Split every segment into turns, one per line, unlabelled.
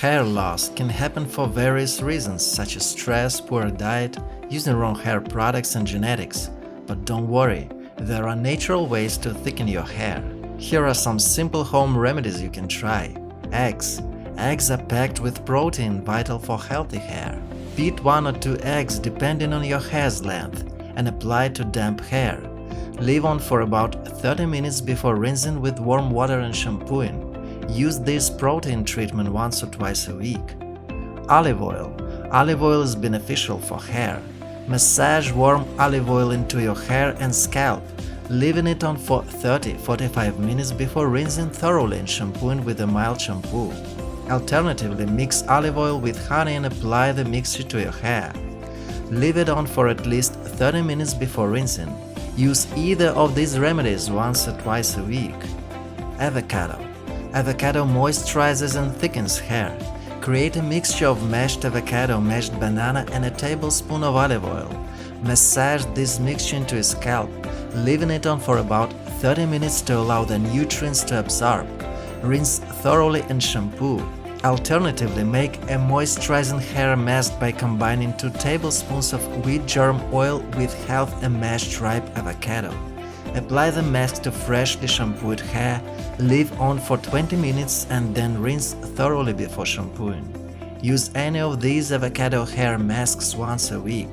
Hair loss can happen for various reasons such as stress, poor diet, using wrong hair products and genetics. But don't worry, there are natural ways to thicken your hair. Here are some simple home remedies you can try. Eggs. Eggs are packed with protein vital for healthy hair. Beat 1 or 2 eggs depending on your hair's length and apply to damp hair. Leave on for about 30 minutes before rinsing with warm water and shampooing. Use this protein treatment once or twice a week. Olive oil. Olive oil is beneficial for hair. Massage warm olive oil into your hair and scalp, leaving it on for 30-45 minutes before rinsing thoroughly and shampooing with a mild shampoo. Alternatively, mix olive oil with honey and apply the mixture to your hair. Leave it on for at least 30 minutes before rinsing. Use either of these remedies once or twice a week. Avocado. Avocado moisturizes and thickens hair. Create a mixture of mashed avocado, mashed banana and a tablespoon of olive oil. Massage this mixture into your scalp, leaving it on for about 30 minutes to allow the nutrients to absorb. Rinse thoroughly and shampoo. Alternatively, make a moisturizing hair mask by combining 2 tablespoons of wheat germ oil with half a mashed ripe avocado. Apply the mask to freshly shampooed hair, leave on for 20 minutes and then rinse thoroughly before shampooing. Use any of these avocado hair masks once a week.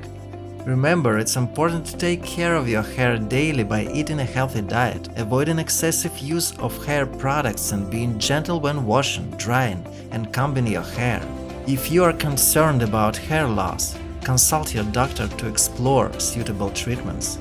Remember, it's important to take care of your hair daily by eating a healthy diet, avoiding excessive use of hair products and being gentle when washing, drying, and combing your hair. If you are concerned about hair loss, consult your doctor to explore suitable treatments.